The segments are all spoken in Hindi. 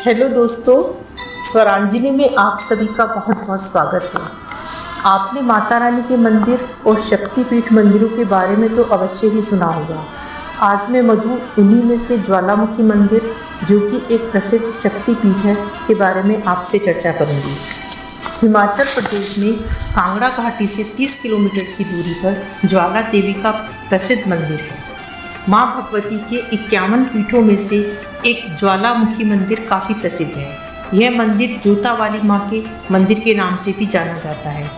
हेलो दोस्तों, स्वरांजलि में आप सभी का बहुत बहुत स्वागत है। आपने माता रानी के मंदिर और शक्तिपीठ मंदिरों के बारे में तो अवश्य ही सुना होगा। आज मैं मधु उन्हीं में से ज्वालामुखी मंदिर, जो कि एक प्रसिद्ध शक्तिपीठ है, के बारे में आपसे चर्चा करूंगी। हिमाचल प्रदेश में कांगड़ा घाटी से 30 किलोमीटर की दूरी पर ज्वाला देवी का प्रसिद्ध मंदिर है। माँ भगवती के 51 पीठों में से एक ज्वालामुखी मंदिर काफ़ी प्रसिद्ध है। यह मंदिर जोता वाली माँ के मंदिर के नाम से भी जाना जाता है।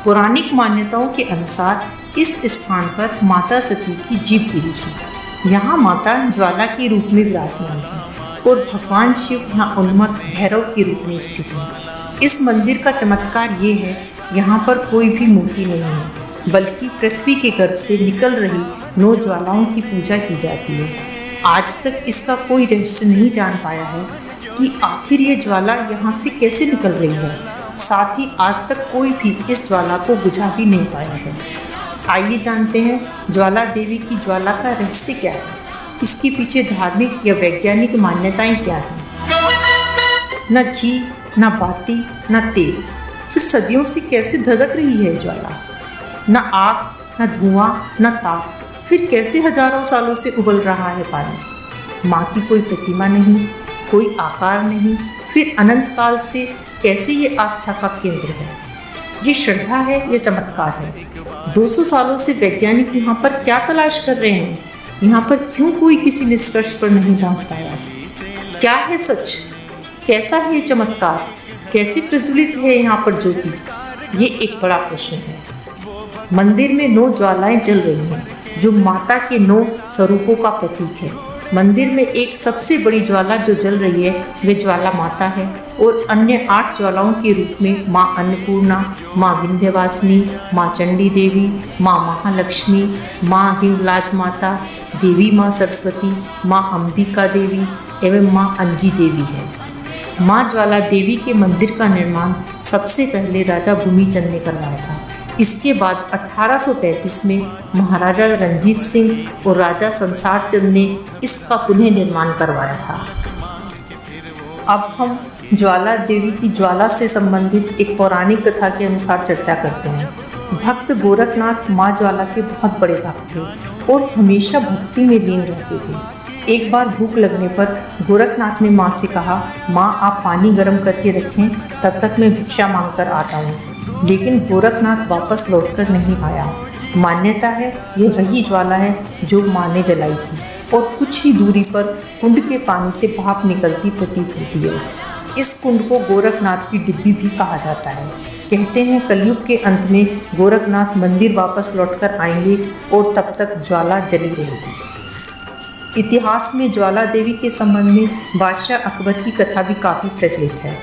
पौराणिक मान्यताओं के अनुसार इस स्थान पर माता सती की जीभ गिरी थी। यहाँ माता ज्वाला के रूप में विराजमान है और भगवान शिव यहाँ उन्मत्त भैरव के रूप में स्थित है। इस मंदिर का चमत्कार ये है, यहाँ पर कोई भी मूर्ति नहीं है, बल्कि पृथ्वी के गर्भ से निकल रही 9 ज्वालाओं की पूजा की जाती है। आज तक इसका कोई रहस्य नहीं जान पाया है कि आखिर ये ज्वाला यहाँ से कैसे निकल रही है। साथ ही आज तक कोई भी इस ज्वाला को बुझा भी नहीं पाया है। आइए जानते हैं ज्वाला देवी की ज्वाला का रहस्य क्या है, इसके पीछे धार्मिक या वैज्ञानिक मान्यताएं क्या हैं। न घी, न बाती, न तेल, फिर सदियों से कैसे धधक रही है ज्वाला। न आग, न धुआं, न ताप, फिर कैसे हजारों सालों से उबल रहा है पानी। माँ की कोई प्रतिमा नहीं, कोई आकार नहीं, फिर अनंत काल से कैसे ये आस्था का केंद्र है। ये श्रद्धा है या चमत्कार है। 200 सालों से वैज्ञानिक यहाँ पर क्या तलाश कर रहे हैं। यहाँ पर क्यों कोई किसी निष्कर्ष पर नहीं पहुँच पाया। क्या है सच, कैसा है ये चमत्कार, कैसे प्रज्वलित है यहाँ पर ज्योति, ये एक बड़ा प्रश्न है। मंदिर में 9 ज्वालाएं जल रही हैं, जो माता के 9 स्वरूपों का प्रतीक है। मंदिर में एक सबसे बड़ी ज्वाला जो जल रही है वे ज्वाला माता है और अन्य 8 ज्वालाओं के रूप में माँ अन्नपूर्णा, माँ विंध्यवासिनी, माँ चंडी देवी, माँ महालक्ष्मी, माँ हिंगलाज माता, देवी माँ सरस्वती, माँ अंबिका देवी एवं माँ अंजी देवी है। माँ ज्वाला देवी के मंदिर का निर्माण सबसे पहले राजा भूमिचंद ने करवाया था। इसके बाद 1835 में महाराजा रंजीत सिंह और राजा संसार चंद ने इसका पुनः निर्माण करवाया था। अब हम ज्वाला देवी की ज्वाला से संबंधित एक पौराणिक कथा के अनुसार चर्चा करते हैं। भक्त गोरखनाथ माँ ज्वाला के बहुत बड़े भक्त थे और हमेशा भक्ति में लीन रहते थे। एक बार भूख लगने पर गोरखनाथ ने माँ से कहा, माँ आप पानी गर्म करके रखें, तब तक मैं भिक्षा मांग कर आता हूँ। लेकिन गोरखनाथ वापस लौटकर नहीं आया। मान्यता है ये वही ज्वाला है जो माँ ने जलाई थी और कुछ ही दूरी पर कुंड के पानी से भाप निकलती प्रतीत होती है। इस कुंड को गोरखनाथ की डिब्बी भी कहा जाता है। कहते हैं कलयुग के अंत में गोरखनाथ मंदिर वापस लौटकर आएंगे और तब तक ज्वाला जली रहेगी। इतिहास में ज्वाला देवी के संबंध में बादशाह अकबर की कथा भी काफ़ी प्रचलित है।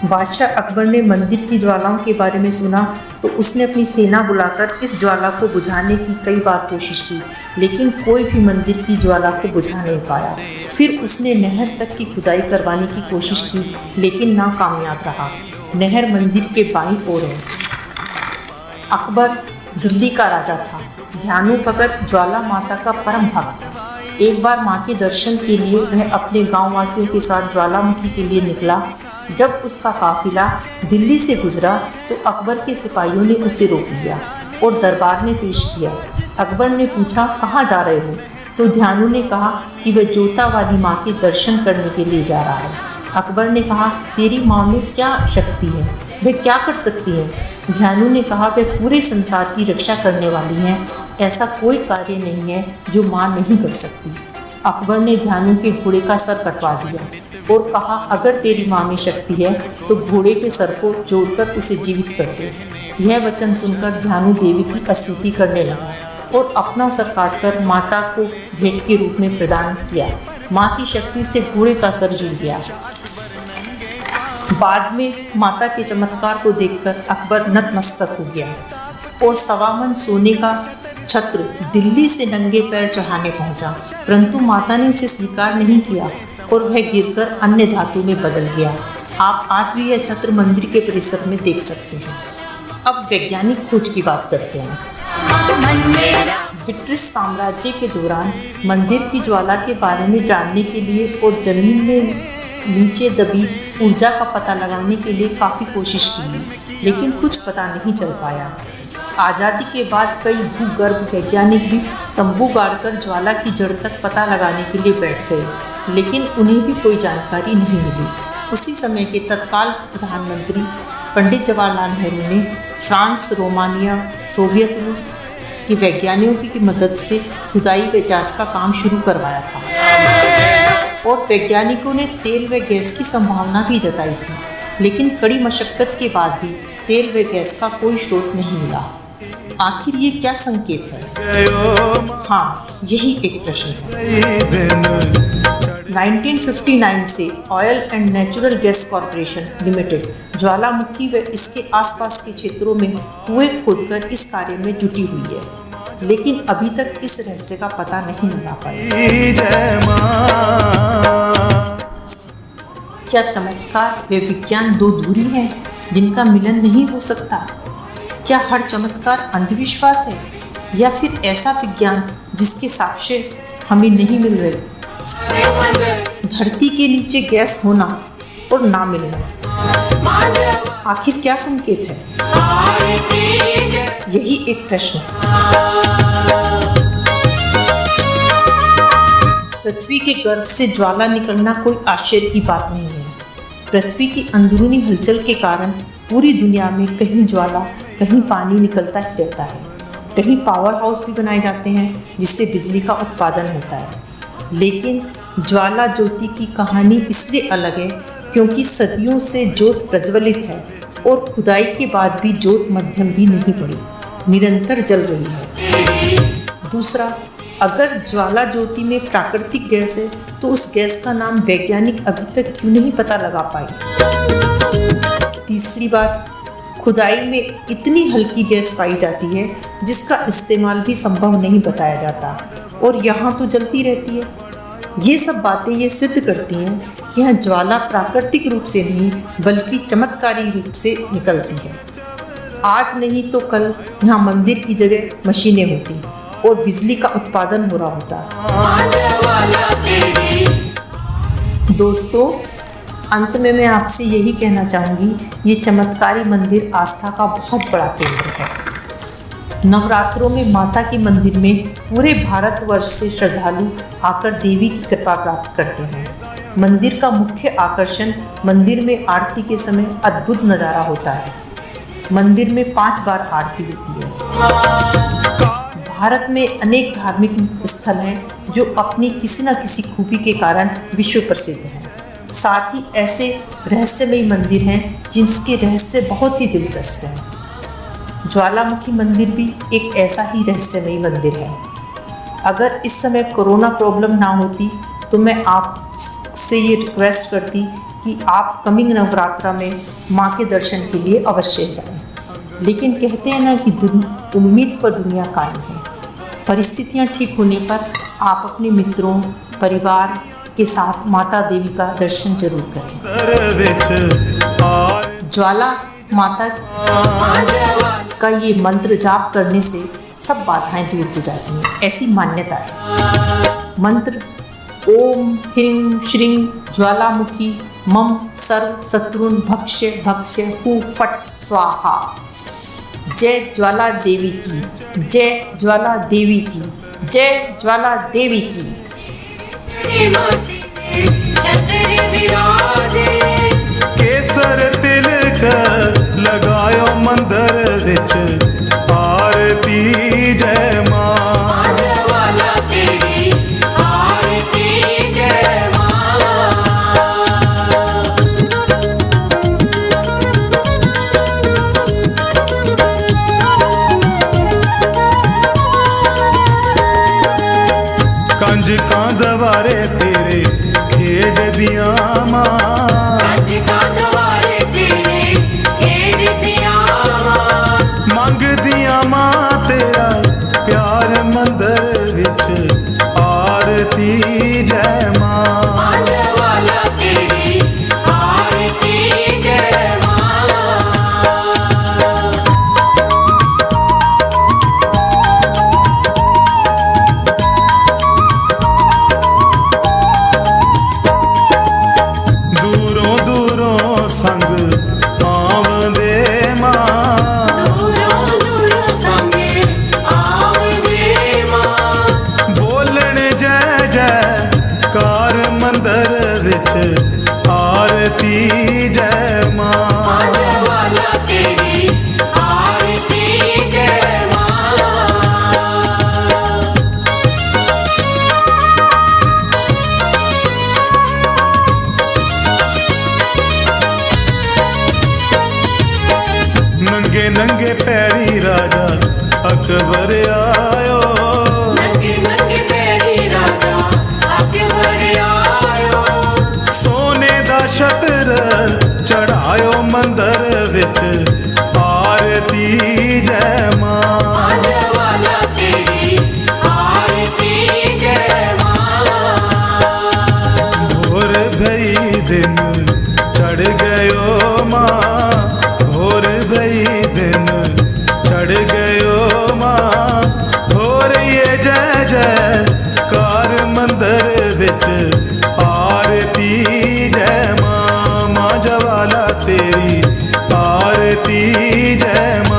बादशाह अकबर ने मंदिर की ज्वालाओं के बारे में सुना तो उसने अपनी सेना बुलाकर इस ज्वाला को बुझाने की कई बार कोशिश की, लेकिन कोई भी मंदिर की ज्वाला को बुझा नहीं पाया। फिर उसने नहर तक की खुदाई करवाने की कोशिश की, लेकिन नाकामयाब रहा। नहर मंदिर के बाईं ओर है। अकबर दिल्ली का राजा था। ध्यानु भगत ज्वाला माता का परम भक्त था। एक बार माँ के दर्शन के लिए वह अपने गाँव वासियों के साथ ज्वालामुखी के लिए निकला। जब उसका काफिला दिल्ली से गुजरा तो अकबर के सिपाहियों ने उसे रोक लिया और दरबार में पेश किया। अकबर ने पूछा, कहाँ जा रहे हो? तो ध्यानु ने कहा कि वह जोता वाली माँ के दर्शन करने के लिए जा रहा है। अकबर ने कहा, तेरी माँ में क्या शक्ति है, वह क्या कर सकती है? ध्यानु ने कहा, वह पूरे संसार की रक्षा करने वाली हैं, ऐसा कोई कार्य नहीं है जो माँ नहीं कर सकती। अकबर ने ध्यानु के घोड़े का सर कटवा दिया और कहा, अगर तेरी माँ में शक्ति है तो घोड़े के सर को जोड़कर उसे जीवित कर दे। यह वचन सुनकर ध्यानु देवी की स्तुति करने लगा और अपना सर काटकर माता को भेंट के रूप में प्रदान किया। माँ की शक्ति से घोड़े का सर जुड़ गया। बाद में माता के चमत्कार को देखकर अकबर नतमस्तक हो गया और 1.25 मन सोने का छत्र दिल्ली से नंगे पैर चढ़ाने पहुंचा, परंतु माता ने उसे स्वीकार नहीं किया और वह गिरकर अन्य धातु में बदल गया। आप आज भी यह छत्र मंदिर के परिसर में देख सकते हैं। अब वैज्ञानिक खोज की बात करते हैं। ब्रिटिश साम्राज्य के दौरान मंदिर की ज्वाला के बारे में जानने के लिए और जमीन में नीचे दबी ऊर्जा का पता लगाने के लिए काफ़ी कोशिश की, लेकिन कुछ पता नहीं चल पाया। आज़ादी के बाद कई भूगर्भ वैज्ञानिक भी तंबू गाड़कर ज्वाला की जड़ तक पता लगाने के लिए बैठ गए, लेकिन उन्हें भी कोई जानकारी नहीं मिली। उसी समय के तत्काल प्रधानमंत्री पंडित जवाहरलाल नेहरू ने फ्रांस, रोमानिया, सोवियत रूस के वैज्ञानिकों की मदद से खुदाई व जांच का काम शुरू करवाया था और वैज्ञानिकों ने तेल व गैस की संभावना भी जताई थी, लेकिन कड़ी मशक्कत के बाद भी तेल व गैस का कोई स्रोत नहीं मिला। आखिर ये क्या संकेत है? हाँ, यही एक प्रश्न है। 1959 से oil and natural gas corporation limited ज्वालामुखी व इसके आसपास के क्षेत्रों में कुएं खोदकर इस कार्य में जुटी हुई है, लेकिन अभी तक इस रहस्य का पता नहीं लगा पाई। क्या चमत्कार व विज्ञान दो दूरी हैं जिनका मिलन नहीं हो सकता? क्या हर चमत्कार अंधविश्वास है या फिर ऐसा विज्ञान जिसके साक्ष्य हमें नहीं मिल रहे? धरती के नीचे गैस होना और ना मिलना, आखिर क्या संकेत है? यही एक प्रश्न है। पृथ्वी के गर्भ से ज्वाला निकलना कोई आश्चर्य की बात नहीं है। पृथ्वी की अंदरूनी हलचल के कारण पूरी दुनिया में कहीं ज्वाला, कहीं पानी निकलता ही रहता है। कहीं पावर हाउस भी बनाए जाते हैं जिससे बिजली का उत्पादन होता है। लेकिन ज्वाला ज्योति की कहानी इसलिए अलग है क्योंकि सदियों से ज्योत प्रज्वलित है और खुदाई के बाद भी ज्योत मध्यम भी नहीं पड़ी, निरंतर जल रही है। दूसरा, अगर ज्वाला ज्योति में प्राकृतिक गैस है तो उस गैस का नाम वैज्ञानिक अभी तक क्यों नहीं पता लगा पाए? तीसरी बात, खुदाई में इतनी हल्की गैस पाई जाती है जिसका इस्तेमाल भी संभव नहीं बताया जाता और यहाँ तो जलती रहती है। ये सब बातें ये सिद्ध करती हैं कि यहाँ ज्वाला प्राकृतिक रूप से नहीं बल्कि चमत्कारी रूप से निकलती है। आज नहीं तो कल यहाँ मंदिर की जगह मशीनें होती और बिजली का उत्पादन हो रहा होता। दोस्तों, अंत में मैं आपसे यही कहना चाहूँगी, ये चमत्कारी मंदिर आस्था का बहुत बड़ा केंद्र है। नवरात्रों में माता के मंदिर में पूरे भारतवर्ष से श्रद्धालु आकर देवी की कृपा प्राप्त करते हैं। मंदिर का मुख्य आकर्षण मंदिर में आरती के समय अद्भुत नज़ारा होता है। मंदिर में 5 बार आरती होती है। भारत में अनेक धार्मिक स्थल हैं जो अपनी किसी न किसी खूबी के कारण विश्व प्रसिद्ध हैं। साथ ही ऐसे रहस्यमयी मंदिर हैं जिनके रहस्य बहुत ही दिलचस्प हैं। ज्वालामुखी मंदिर भी एक ऐसा ही रहस्यमयी मंदिर है। अगर इस समय कोरोना प्रॉब्लम ना होती तो मैं आपसे ये रिक्वेस्ट करती कि आप कमिंग नवरात्रा में माँ के दर्शन के लिए अवश्य जाएं। लेकिन कहते हैं ना कि उम्मीद पर दुनिया कायम है। परिस्थितियाँ ठीक होने पर आप अपने मित्रों, परिवार के साथ माता देवी का दर्शन जरूर करें। ज्वाला माता का ये मंत्र जाप करने से सब बाधाएं दूर हो जाती हैं, ऐसी मान्यता है। मंत्र ओम ह्रीं श्रीं ज्वालामुखी मम सर्व शत्रुन भक्ष्य भक्ष्य हु फट स्वाहा। जय ज्वाला देवी की, जय ज्वाला देवी की, जय ज्वाला देवी की। केसर तिलक लगायो मंदिर विच आरती जय मां। कंज कांदवारे तेरे खेड दिया मां। मंदिर विच आरती जय मां। विच आरती जय मां। जवाला तेरी आरती जय मां। नंगे नंगे पैरी राजा अकबर आयो, नंगे नंगे पैरी राजा अकबर आयो। सोने दा छत्र चढ़ायो मंदिर विच आरती जय मां। जवाला तेरी आरती जय मां। भोर भई दिन चढ़ गयो मां, भोर भई दिन चढ़ गयो मां। होर ये जय जय कार मंदिर विच आरती जय मां। मां जवाला तेरी आरती जय मां।